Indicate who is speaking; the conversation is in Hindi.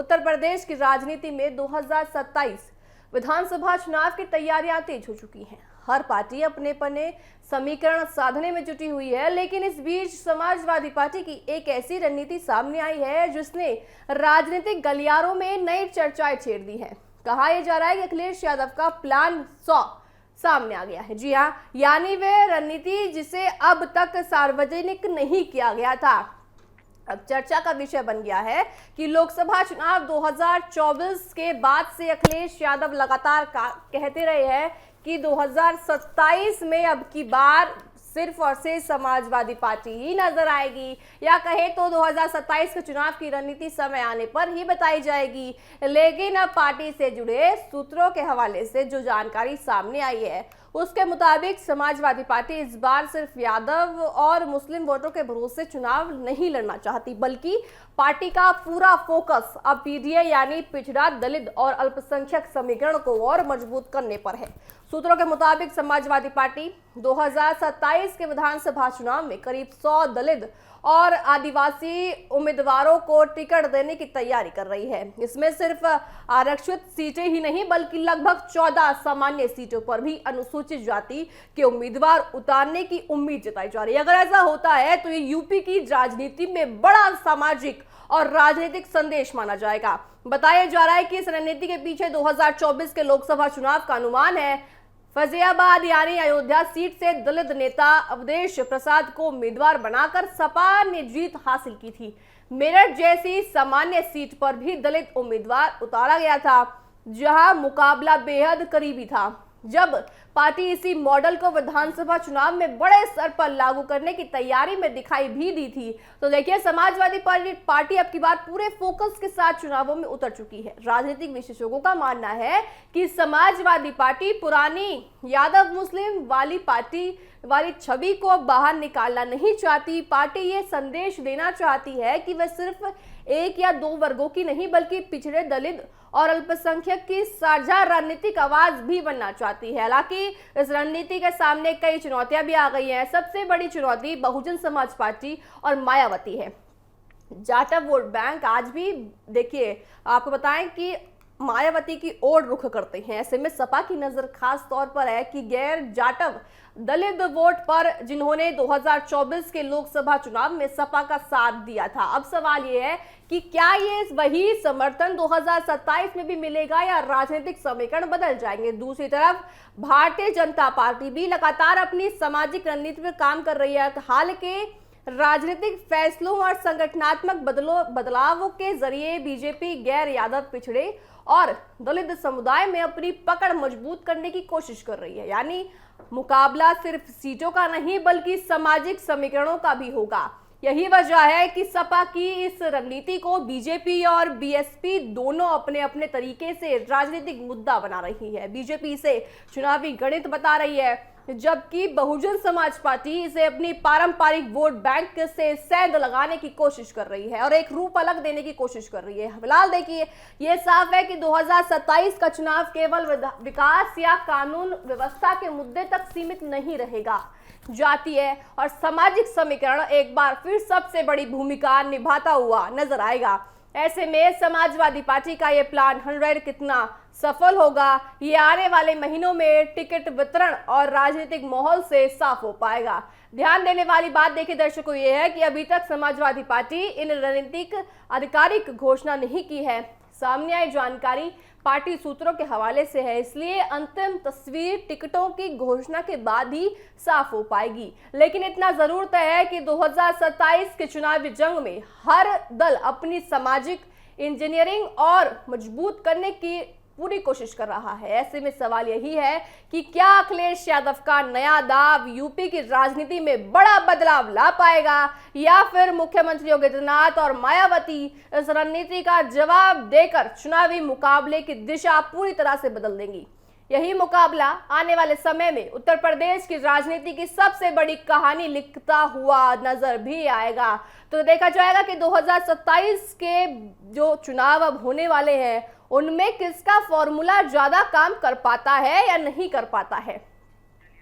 Speaker 1: उत्तर प्रदेश की राजनीति में 2027 विधानसभा चुनाव की तैयारियां तेज हो चुकी हैं। हर पार्टी अपने अपने समीकरण साधने में जुटी हुई है, लेकिन इस बीच समाजवादी पार्टी की एक ऐसी रणनीति सामने आई है जिसने राजनीतिक गलियारों में नई चर्चाएं छेड़ दी हैं। कहा यह जा रहा है कि अखिलेश यादव का प्लान 100 सामने आ गया है। जी हाँ, यानी वे रणनीति जिसे अब तक सार्वजनिक नहीं किया गया था, अब चर्चा का विषय बन गया है कि लोकसभा चुनाव 2024 के बाद से अखिलेश यादव लगातार कहते रहे हैं कि 2027 में अब की बार सिर्फ और सिर्फ समाजवादी पार्टी ही नजर आएगी, या कहे तो 2027 के चुनाव की रणनीति समय आने पर ही बताई जाएगी। लेकिन अब पार्टी से जुड़े सूत्रों के हवाले से जो जानकारी सामने आई है उसके मुताबिक समाजवादी पार्टी इस बार सिर्फ यादव और मुस्लिम वोटरों के भरोसे चुनाव नहीं लड़ना चाहती, बल्कि पार्टी का पूरा फोकस अब पीडीए यानी पिछड़ा, दलित और अल्पसंख्यक समीकरण को और मजबूत करने पर है। सूत्रों के मुताबिक समाजवादी पार्टी 2027 के विधानसभा चुनाव में करीब 100 दलित और आदिवासी उम्मीदवारों को टिकट देने की तैयारी कर रही है। इसमें सिर्फ आरक्षित सीटें ही नहीं बल्कि लगभग 14 सामान्य सीटों पर भी अनुसूचित जाति के उम्मीदवार उतारने की उम्मीद जताई जा रही है। अगर ऐसा होता है तो ये यूपी की राजनीति में बड़ा सामाजिक और राजनीतिक संदेश माना जाएगा। बताया जा रहा है कि इस रणनीति के पीछे 2024 के लोकसभा चुनाव का अनुमान है। फैजाबाद यानी अयोध्या सीट से दलित नेता अवधेश प्रसाद को उम्मीदवार बनाकर सपा ने जीत हासिल की थी। मेरठ जैसी सामान्य सीट पर भी दलित उम्मीदवार उतारा गया था, जहां मुकाबला बेहद करीबी था। जब पार्टी इसी मॉडल को विधानसभा चुनाव में बड़े स्तर पर लागू करने की तैयारी में दिखाई भी दी थी, तो देखिए समाजवादी पार्टी अब की बार पूरे फोकस के साथ चुनावों में उतर चुकी है। राजनीतिक विशेषज्ञों का मानना है कि समाजवादी पार्टी पुरानी यादव मुस्लिम वाली छवि को बाहर निकालना नहीं चाहती। पार्टी ये संदेश देना चाहती है कि वह सिर्फ एक या दो वर्गों की नहीं बल्कि पिछड़े, दलित और अल्पसंख्यक की साझा रणनीतिक आवाज भी बनना चाहती है। हालांकि इस रणनीति के सामने कई चुनौतियां भी आ गई हैं। सबसे बड़ी चुनौती बहुजन समाज पार्टी और मायावती है। जाटव वोट बैंक आज भी देखिए आपको बताएं कि मायावती की ओर रुख करते हैं। ऐसे में सपा की नजर खास तौर पर है कि गैर जाटव दलित वोट पर जिन्होंने 2024 के लोकसभा चुनाव में सपा का साथ दिया था। अब सवाल यह है कि क्या ये वही समर्थन 2027 में भी मिलेगा या राजनीतिक समीकरण बदल जाएंगे। दूसरी तरफ भारतीय जनता पार्टी भी लगातार अपनी सामाजिक रणनीति पर काम कर रही है। हाल के राजनीतिक फैसलों और संगठनात्मक बदलावों के जरिए बीजेपी गैर यादव, पिछड़े और दलित समुदाय में अपनी पकड़ मजबूत करने की कोशिश कर रही है। यानी मुकाबला सिर्फ सीटों का नहीं बल्कि सामाजिक समीकरणों का भी होगा। यही वजह है कि सपा की इस रणनीति को बीजेपी और बीएसपी दोनों अपने अपने तरीके से राजनीतिक मुद्दा बना रही है। बीजेपी इसे चुनावी गणित बता रही है, जबकि बहुजन समाज पार्टी इसे अपनी पारंपरिक वोट बैंक से सेंध लगाने की कोशिश कर रही है और एक रूप अलग देने की कोशिश कर रही है। फिलहाल देखिए ये साफ है कि 2027 का चुनाव केवल विकास या कानून व्यवस्था के मुद्दे तक सीमित नहीं रहेगा। जातीय और सामाजिक समीकरण एक बार फिर सबसे बड़ी भूमिका निभाता हुआ नजर आएगा। ऐसे में समाजवादी पार्टी का ये प्लान 100 कितना सफल होगा, ये आने वाले महीनों में टिकट वितरण और राजनीतिक माहौल से साफ हो पाएगा। ध्यान देने वाली बात देखिए दर्शकों ये है कि अभी तक समाजवादी पार्टी इन रणनीतिक आधिकारिक घोषणा नहीं की है। सामने आई जानकारी पार्टी सूत्रों के हवाले से है, इसलिए अंतिम तस्वीर टिकटों की घोषणा के बाद ही साफ हो पाएगी। लेकिन इतना जरूर तय है कि 2027 के चुनावी जंग में हर दल अपनी सामाजिक इंजीनियरिंग और मजबूत करने की पूरी कोशिश कर रहा है। ऐसे में सवाल यही है कि क्या अखिलेश यादव का नया दाव यूपी की राजनीति में बड़ा बदलाव ला पाएगा या फिर मुख्यमंत्री योगी आदित्यनाथ और मायावती इस रणनीति का जवाब देकर चुनावी मुकाबले की दिशा पूरी तरह से बदल देंगी। यही मुकाबला आने वाले समय में उत्तर प्रदेश की राजनीति की सबसे बड़ी कहानी लिखता हुआ नजर भी आएगा। तो देखा जाएगा कि 2027 के जो चुनाव अब होने वाले हैं उनमें किसका फॉर्मूला ज्यादा काम कर पाता है या नहीं कर पाता है।